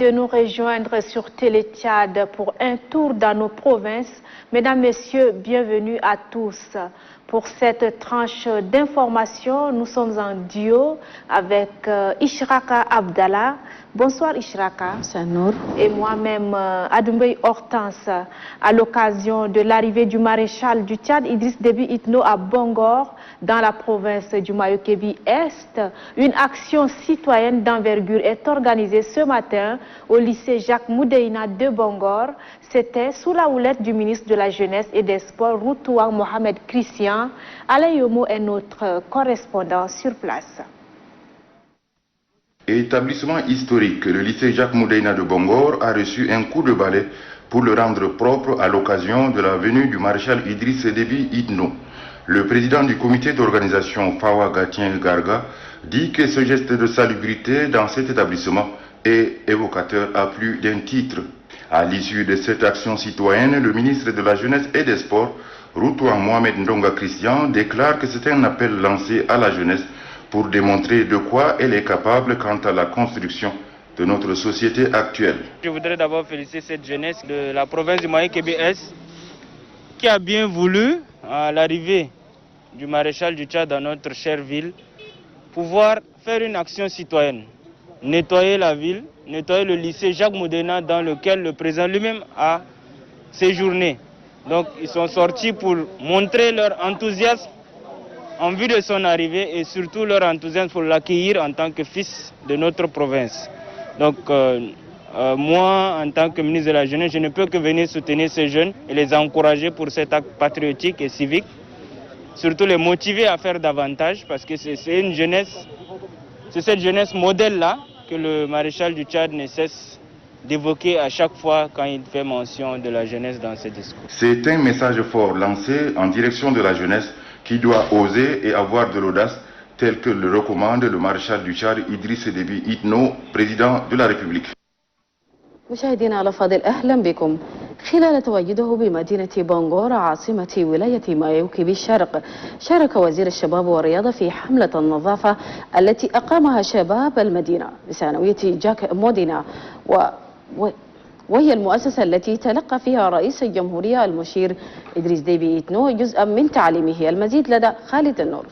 De nous rejoindre sur Télé Tchad pour un tour dans nos provinces. Mesdames, Messieurs, bienvenue à tous. Pour cette tranche d'information, nous sommes en duo avec Ishraka Abdallah. Bonsoir Ishraka. Sanour. Et moi-même, Adoumbey Hortense. À l'occasion de l'arrivée du maréchal du Tchad, Idriss Déby Itno à Bangor, dans la province du Mayo-Kébi-Est, une action citoyenne d'envergure est organisée ce matin au lycée Jacques Moudéina de Bangor. C'était sous la houlette du ministre de la Jeunesse et des Sports, Routouang Mohamed Christian. Alain Yomo est notre correspondant sur place. Établissement historique, le lycée Jacques Moudéina de Bangor a reçu un coup de balai pour le rendre propre à l'occasion de la venue du maréchal Idriss Déby Itno. Le président du comité d'organisation Fawa Gatien Garga dit que ce geste de salubrité dans cet établissement est évocateur à plus d'un titre. À l'issue de cette action citoyenne, le ministre de la Jeunesse et des Sports, Routouang Mohamed Ndonga Christian, déclare que c'est un appel lancé à la jeunesse pour démontrer de quoi elle est capable quant à la construction de notre société actuelle. Je voudrais d'abord féliciter cette jeunesse de la province du Mayo-Kébi-Est qui a bien voulu, à l'arrivée du maréchal du Tchad dans notre chère ville, pouvoir faire une action citoyenne, nettoyer la ville, nettoyer le lycée Jacques Moudéina dans lequel le président lui-même a séjourné. Donc ils sont sortis pour montrer leur enthousiasme en vue de son arrivée et surtout leur enthousiasme pour l'accueillir en tant que fils de notre province. Donc moi, en tant que ministre de la Jeunesse, je ne peux que venir soutenir ces jeunes et les encourager pour cet acte patriotique et civique. Surtout les motiver à faire davantage parce que c'est une jeunesse, c'est cette jeunesse modèle-là que le maréchal du Tchad ne cesse d'évoquer à chaque fois quand il fait mention de la jeunesse dans ses discours. C'est un message fort lancé en direction de la jeunesse qui doit oser et avoir de l'audace, tel que le recommande le maréchal du Tchad Idriss Déby Itno, président de la République. مشاهدينا الأفاضل أهلا بكم. خلال تواجده بمدينة بانغور عاصمة ولاية مايو-كيبي الشرق، شارك وزير الشباب والرياضة في حملة النظافة التي أقامها شباب المدينة بثانوية جاك مودينا وهي المؤسسة التي تلقى فيها رئيس الجمهورية المشير إدريس ديبي إتنو جزءا من تعليمه. المزيد لدى خالد النور.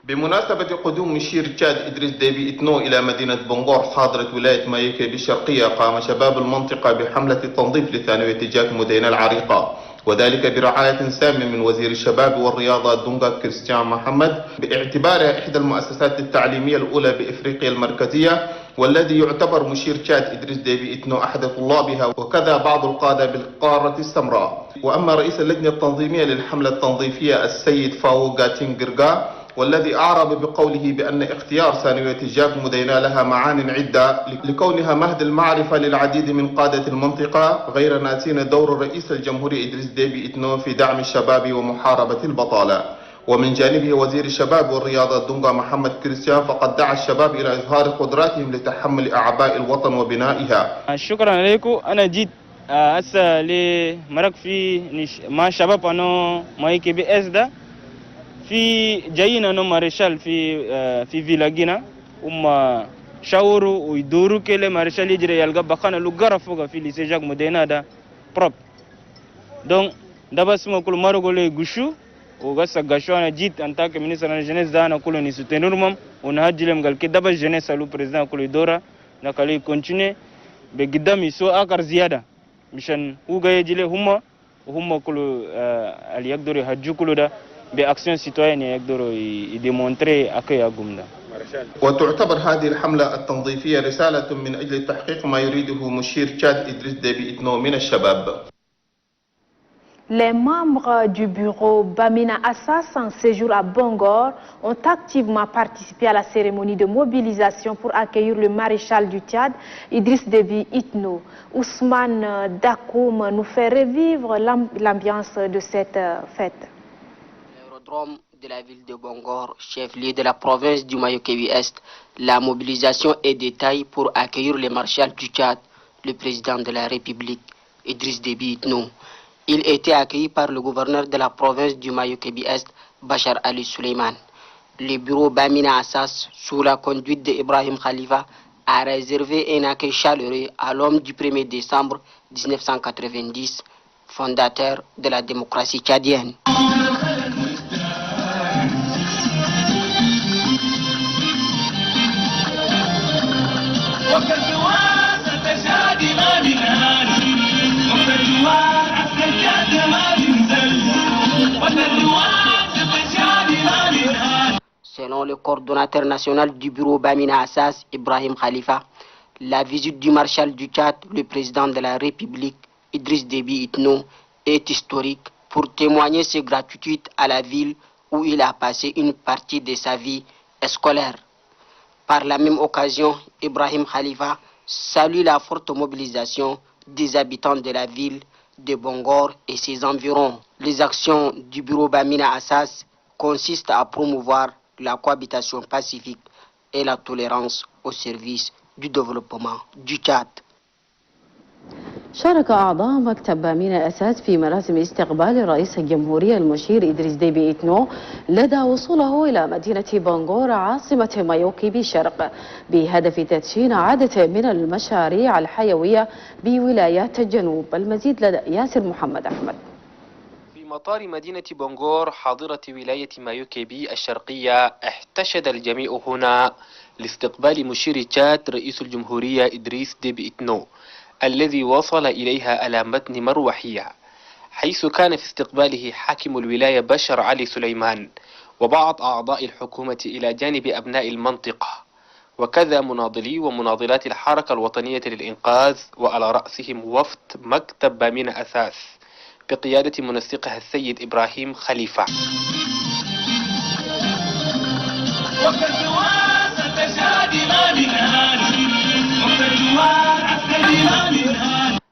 بمناسبة قدوم مشير تشاد إدريس ديبي إتنو إلى مدينة بنغور حاضرة ولاية مايو-كيبي الشرقية، قام شباب المنطقة بحملة التنظيف لثانوية جاك مودينا العريقة، وذلك برعاية سامية من وزير الشباب والرياضة دونغا كريستيان محمد، باعتبارها إحدى المؤسسات التعليمية الأولى بإفريقيا المركزية، والذي يعتبر مشير تشاد إدريس ديبي إتنو أحد طلابها، وكذا بعض القادة بالقارة السمراء. وأما رئيس اللجنة التنظيمية للحملة التنظيفية السيد فاو غاتين غرغا، والذي أعرب بقوله بأن اختيار ثانوية جاك مودينا لها معان عدة لكونها مهد المعرفة للعديد من قادة المنطقة، غير ناسين دور رئيس الجمهورية إدريس ديبي إتنو في دعم الشباب ومحاربة البطالة. ومن جانبه وزير الشباب والرياضة دونغا محمد كريستيان، فقد دعا الشباب إلى إظهار قدراتهم لتحمل أعباء الوطن وبنائها. شكرا لكم. أنا جيت هسه لمرق في مع شباب أنا مايو-كيبي إسدا في جايين أنا مارشال في فيلاجينا شاوروا ويدوروا كله مارشال يجري يلقى بخانا لقرا فوق في ليسي جاك مودينا دا بروب دونك ده بس ما كل مرة قولي غشو وغسا غشو أنا جيت أنت كمينيستر أنا جنس ده أنا كله نسوتينور مم ونهجلهم قال كده بس جنس سالو بريزنا كله دورا نكالي كونتيني بقدام يسوى أكر زيادة مشان هو جاي يجلي هم كله اللي يقدروا يهجو كله ده بأكسيون سيتوين يقدروا يديمونتري أكي أقوم ده. وتعتبر هذه الحملة التنظيفية رسالة من أجل تحقيق ما يريده مشير تشاد إدريس ديبي إتنو من الشباب. Les membres du bureau Bamina Assas en séjour à Bangor ont activement participé à la cérémonie de mobilisation pour accueillir le maréchal du Tchad, Idriss Déby Itno. Ousmane Dakoum nous fait revivre l'ambiance de cette fête. l'aérodrome de la ville de Bongor, chef-lieu de la province du Mayo-Kébi-Est, la mobilisation est de taille pour accueillir le maréchal du Tchad, le président de la République, Idriss Déby Itno. Il était accueilli par le gouverneur de la province du Mayo-Kébi-Est, Bachar Ali Suleiman. Le bureau Bamina Assas, sous la conduite d'Ibrahim Khalifa, a réservé un accueil chaleureux à l'homme du 1er décembre 1990, fondateur de la démocratie tchadienne. Selon le coordonnateur national du bureau Bamina Assas, Ibrahim Khalifa, la visite du maréchal du Tchad, le président de la République, Idriss Déby Itno, est historique pour témoigner ses gratitudes à la ville où il a passé une partie de sa vie scolaire. Par la même occasion, Ibrahim Khalifa salue la forte mobilisation des habitants de la ville de Bongor et ses environs. Les actions du bureau Bamina Assas consistent à promouvoir la cohabitation pacifique et la tolérance au service du développement du Tchad. شارك أعضاء مكتب بامينا أساس في مراسم استقبال رئيس الجمهورية المشير إدريس ديبي إتنو لدى وصوله إلى مدينة بنغور عاصمة مايو-كيبي الشرق بهدف تدشين عدد من المشاريع الحيوية بولايات الجنوب. المزيد لدى ياسر محمد أحمد. في مطار مدينة بنغور حاضرة ولاية مايو-كيبي الشرقية احتشد الجميع هنا لاستقبال مشير تشاد رئيس الجمهورية إدريس ديبي إتنو الذي وصل إليها على متن مروحية، حيث كان في استقباله حاكم الولاية بشر علي سليمان وبعض أعضاء الحكومة إلى جانب أبناء المنطقة، وكذا مناضلي ومناضلات الحركة الوطنية للإنقاذ، وعلى رأسهم وفد مكتب بامينا أساس بقيادة منسقها السيد إبراهيم خليفة.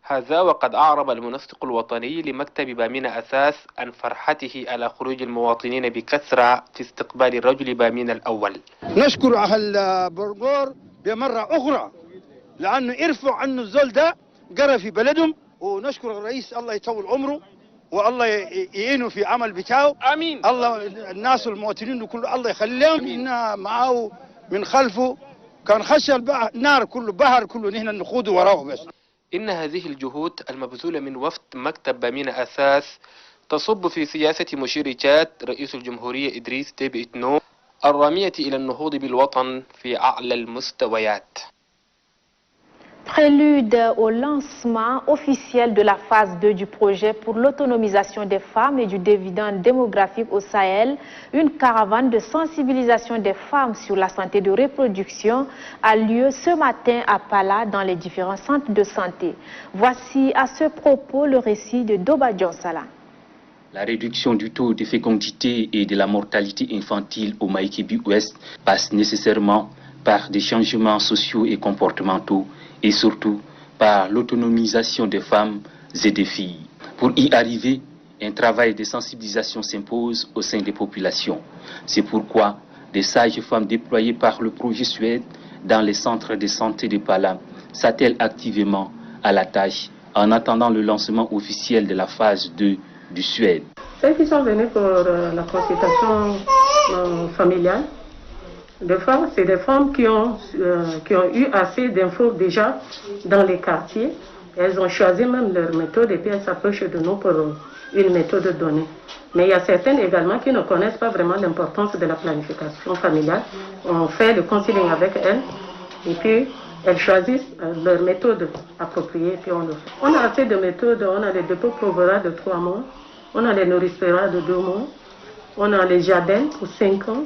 هذا وقد أعرب المنسق الوطني لمكتب بامينا أساس عن فرحته على خروج المواطنين بكثرة في استقبال الرجل بامينا الأول. نشكر أهل بنغور بمرة أخرى لأنه يرفعوا عنه الزول ده قرى في بلدهم، ونشكر الرئيس الله يطول عمره والله يعينه في عمل بتاعه. آمين. الله الناس المواطنين كله الله يخليهم، إننا معاه من خلفه كان خش النار كله بحر كله نحن نخوض وراه بس. إن هذه الجهود المبذولة من وفد مكتب بامينا أساس تصب في سياسة مشير تشاد رئيس الجمهورية إدريس ديبي إتنو الرامية إلى النهوض بالوطن في أعلى المستويات. Prélude au lancement officiel de la phase 2 du projet pour l'autonomisation des femmes et du dividende démographique au Sahel, une caravane de sensibilisation des femmes sur la santé de reproduction a lieu ce matin à Pala dans les différents centres de santé. Voici à ce propos le récit de Doba Djonsala. La réduction du taux de fécondité et de la mortalité infantile au Mayo-Kébi-Ouest passe nécessairement par des changements sociaux et comportementaux et surtout par l'autonomisation des femmes et des filles. Pour y arriver, un travail de sensibilisation s'impose au sein des populations. C'est pourquoi des sages-femmes déployées par le projet Suède dans les centres de santé de Pala s'attellent activement à la tâche en attendant le lancement officiel de la phase 2 du Suède. Ceux qui sont venus pour la consultation familiale, des fois, c'est des femmes qui ont eu assez d'infos déjà dans les quartiers. Elles ont choisi même leur méthode et puis elles s'approchent de nous pour une méthode donnée. Mais il y a certaines également qui ne connaissent pas vraiment l'importance de la planification familiale. On fait le counseling avec elles et puis elles choisissent leur méthode appropriée et puis on le fait. On a assez de méthodes, on a les dépôts Provera de 3 mois, on a les nourrisseurs de 2 mois, on a les jardins pour 5 ans.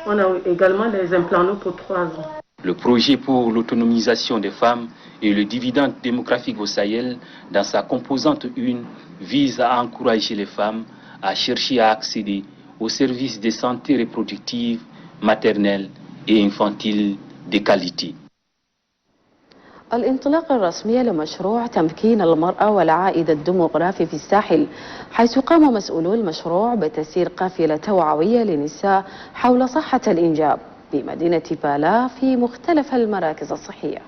On a également des implants pour 3 ans. Le projet pour l'autonomisation des femmes et le dividende démographique au Sahel, dans sa composante 1, vise à encourager les femmes à chercher à accéder aux services de santé reproductive, maternelle et infantile de qualité. الانطلاقة الرسمية لمشروع تمكين المرأة والعائد الديموغرافي في الساحل، حيث قام مسؤولو المشروع بتسيير قافلة توعوية للنساء حول صحة الإنجاب بمدينة بالا في مختلف المراكز الصحية.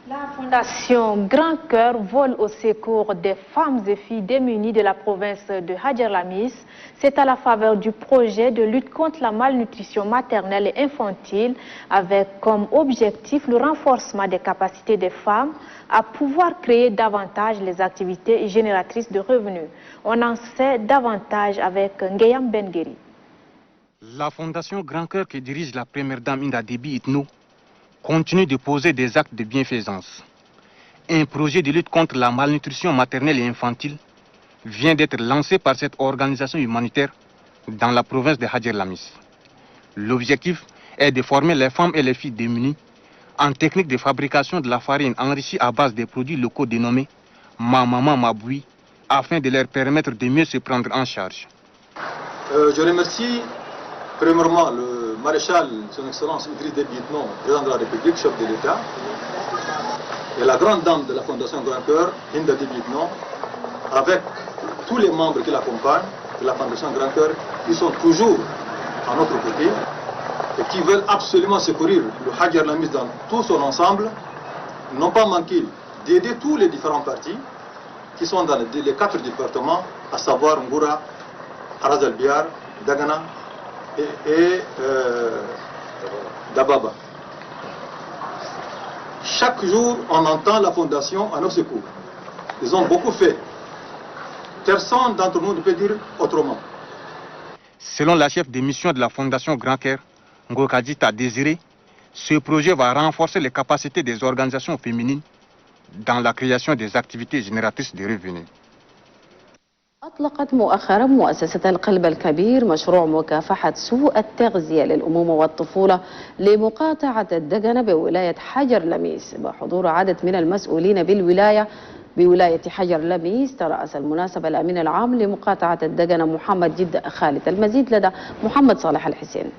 La Fondation Grand Cœur vole au secours des femmes et filles démunies de la province de Hadjer Lamis. C'est à la faveur du projet de lutte contre la malnutrition maternelle et infantile avec comme objectif le renforcement des capacités des femmes à pouvoir créer davantage les activités génératrices de revenus. On en sait davantage avec Ngeyam Bengueri. La Fondation Grand Cœur que dirige la première dame Inda Déby Itno continue de poser des actes de bienfaisance. Un projet de lutte contre la malnutrition maternelle et infantile vient d'être lancé par cette organisation humanitaire dans la province de Hadjer Lamis. L'objectif est de former les femmes et les filles démunies en technique de fabrication de la farine enrichie à base des produits locaux dénommés Ma Maman Maboui afin de leur permettre de mieux se prendre en charge. Je remercie premièrement le maréchal, son excellence Idriss Déby Itno, président de la République, chef de l'État, et la grande dame de la Fondation Grand Cœur, Inda Déby Itno, avec tous les membres qui l'accompagnent de la Fondation Grand Cœur, qui sont toujours à notre côté et qui veulent absolument secourir le Hadjer Lamis dans tout son ensemble, n'ont pas manqué d'aider tous les différents partis qui sont dans les 4 départements, à savoir Ngoura, Araz el-Biar, Dagana et Dababa. Chaque jour, on entend la fondation à nos secours. Ils ont beaucoup fait. Personne d'entre nous ne peut dire autrement. Selon la chef de mission de la Fondation Grand Cœur, Ngokadita Désiré, ce projet va renforcer les capacités des organisations féminines dans la création des activités génératrices de revenus. أطلقت مؤخرا مؤسسة القلب الكبير مشروع مكافحة سوء التغذية للأمومة والطفولة لمقاطعة الدقنة بولاية حجر لميس بحضور عدد من المسؤولين بولاية حجر لميس. ترأس المناسبة الأمين العام لمقاطعة الدقنة محمد جد خالد. المزيد لدى محمد صالح الحسين.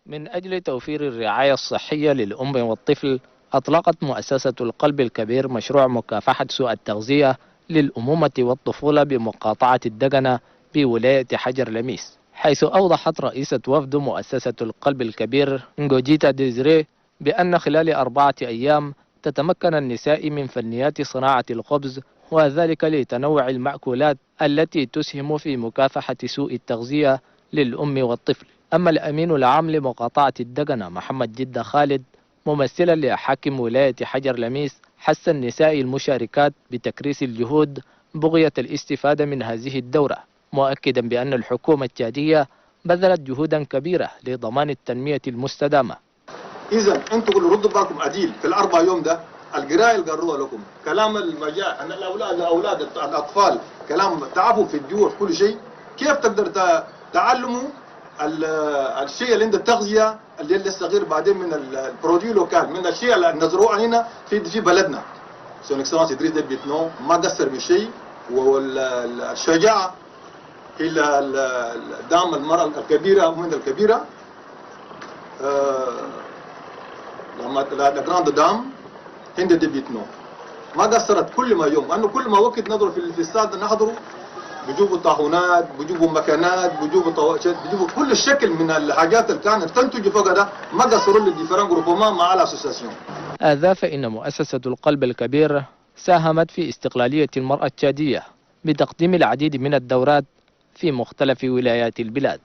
من أجل توفير الرعاية الصحية للأم والطفل، أطلقت مؤسسة القلب الكبير مشروع مكافحة سوء التغذية للأمومة والطفولة بمقاطعة الدقنة بولاية حجر لميس، حيث أوضحت رئيسة وفد مؤسسة القلب الكبير نجوجيتا ديزري بأن خلال 4 أيام تتمكن النساء من فنيات صناعة الخبز، وذلك لتنوع المأكولات التي تسهم في مكافحة سوء التغذية للأم والطفل. أما الأمين العام لمقاطعة الدقنة محمد جد خالد ممثلا لحاكم ولاية حجر لميس حث النساء المشاركات بتكريس الجهود بغية الاستفادة من هذه الدورة، مؤكدا بأن الحكومة التشادية بذلت جهودا كبيرة لضمان التنمية المستدامة. إذا أنتم كل ردوا بالكم عديل في ال4 يوم ده القراية اللي قروها لكم، كلام المجال أن الأولاد الأطفال كلام تعبوا في الجوع كل شيء، كيف تقدر تعلموا الشيء اللي عنده التغذية اللي الصغير بعدين من البروديو لوكال، من الشيء اللي نزروه هنا في بلدنا. سون اكسلانس إدريس ديبي إتنو ما قصر بشيء، والشجاعة إلى دعم المرأة الكبيرة من الكبيرة. لما لا جراند دام هند ديبي إتنو ما قصرت كل ما يوم، لأنه كل ما وقت نضرب في الاستاد نحضره بيجيبوا طاحونات، بيجيبوا مكانات، بيجيبوا طواشات، بيجيبوا كل الشكل من الحاجات اللي كانت تنتج فوق ده، ما قصروا لي ديفران جروبومان مع الاسوسياسيون. هذا فإن مؤسسة القلب الكبير ساهمت في استقلالية المرأة التشادية بتقديم العديد من الدورات في مختلف ولايات البلاد.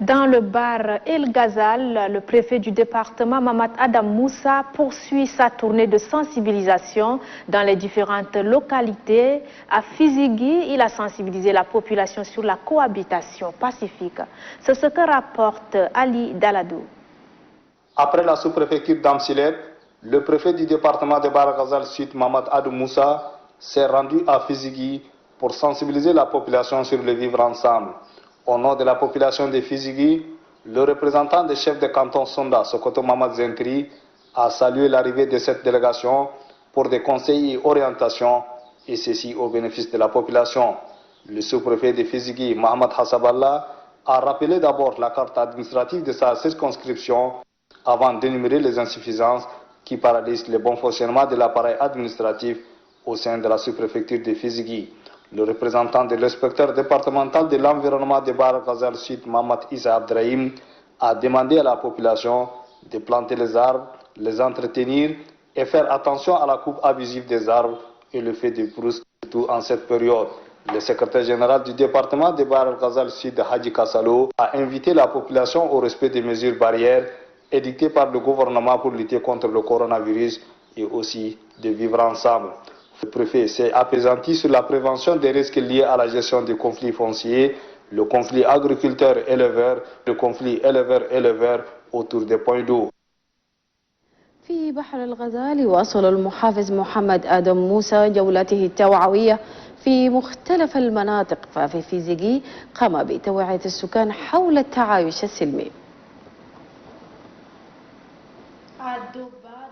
Dans le bar El Ghazal, le préfet du département, Mamad Adam Moussa, poursuit sa tournée de sensibilisation dans les différentes localités. À Fizigui, il a sensibilisé la population sur la cohabitation pacifique. C'est ce que rapporte Ali Daladou. Après la sous-préfecture d'Amsilet, le préfet du département de Bar Ghazal Sud, Mamad Adam Moussa, s'est rendu à Fizigui pour sensibiliser la population sur le vivre ensemble. Au nom de la population de Fizigui, le représentant des chefs de canton Sonda, Sokoto Mamad Zentri, a salué l'arrivée de cette délégation pour des conseils et orientations, et ceci au bénéfice de la population. Le sous-préfet de Fizigui, Mohamed Hassaballah, a rappelé d'abord la carte administrative de sa circonscription avant d'énumérer les insuffisances qui paralysent le bon fonctionnement de l'appareil administratif au sein de la sous-préfecture de Fizigui. Le représentant de l'inspecteur départemental de l'environnement de Bahr el Ghazal Sud, Mohamed Issa Abdrahim, a demandé à la population de planter les arbres, les entretenir et faire attention à la coupe abusive des arbres et le feu de brousse, surtout en cette période. Le secrétaire général du département de Bahr el Ghazal Sud, Hadji Kassalo, a invité la population au respect des mesures barrières édictées par le gouvernement pour lutter contre le coronavirus et aussi de vivre ensemble. Le préfet s'est appesanti sur la prévention des risques liés à la gestion des conflits fonciers, le conflit agriculteur-éleveur, le conflit éleveur-éleveur autour des points d'eau. في بحر الغزال يواصل المحافظ محمد آدم موسى جولته التوعوية في مختلف المناطق، ففي فيزيغي قام بتوعية السكان حول التعايش السلمي.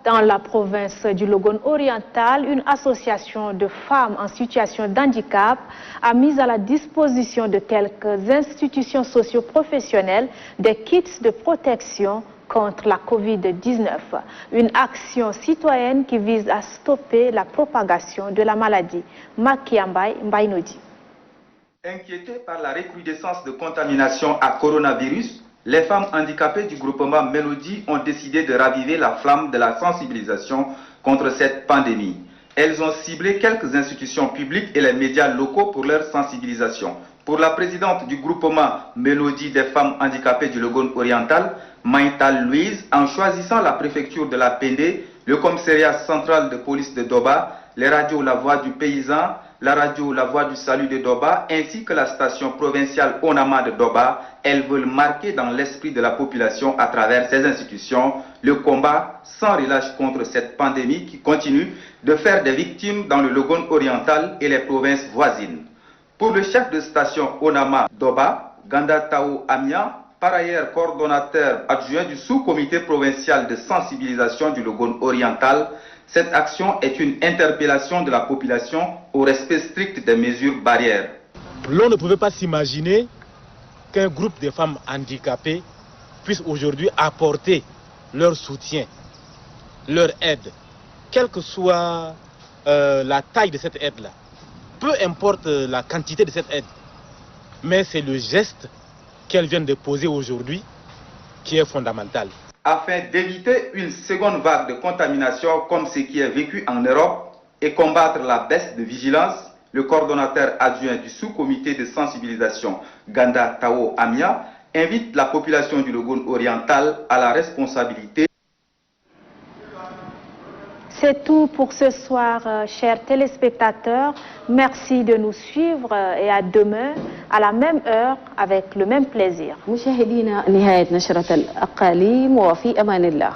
Dans la province du Logone oriental, une association de femmes en situation d'handicap a mis à la disposition de quelques institutions socio-professionnelles des kits de protection contre la Covid-19. Une action citoyenne qui vise à stopper la propagation de la maladie. Makiambay Mbaynodi. Inquiétées par la recrudescence de contamination à coronavirus, les femmes handicapées du groupement Mélodie ont décidé de raviver la flamme de la sensibilisation contre cette pandémie. Elles ont ciblé quelques institutions publiques et les médias locaux pour leur sensibilisation. Pour la présidente du groupement Mélodie des femmes handicapées du Logone oriental, Maïtal Louise, en choisissant la préfecture de la Péndé, le commissariat central de police de Doba, les radios La Voix du Paysan, la radio La Voix du Salut de Doba, ainsi que la station provinciale Onama de Doba, elles veulent marquer dans l'esprit de la population à travers ces institutions le combat sans relâche contre cette pandémie qui continue de faire des victimes dans le Logone oriental et les provinces voisines. Pour le chef de station Onama Doba, Ganda Tao Amia, par ailleurs coordonnateur adjoint du sous-comité provincial de sensibilisation du Logone oriental, cette action est une interpellation de la population au respect strict des mesures barrières. L'on ne pouvait pas s'imaginer qu'un groupe de femmes handicapées puisse aujourd'hui apporter leur soutien, leur aide, quelle que soit la taille de cette aide-là. Peu importe la quantité de cette aide, mais c'est le geste qu'elles viennent de poser aujourd'hui qui est fondamental. Afin d'éviter une seconde vague de contamination comme ce qui est vécu en Europe et combattre la baisse de vigilance, le coordonnateur adjoint du sous-comité de sensibilisation Ganda Tao Amia invite la population du Logone oriental à la responsabilité. C'est tout pour ce soir, chers téléspectateurs. Merci de nous suivre et à demain à la même heure avec le même plaisir. مشاهدينا نهاية نشرة الأقاليم وفي أمان الله.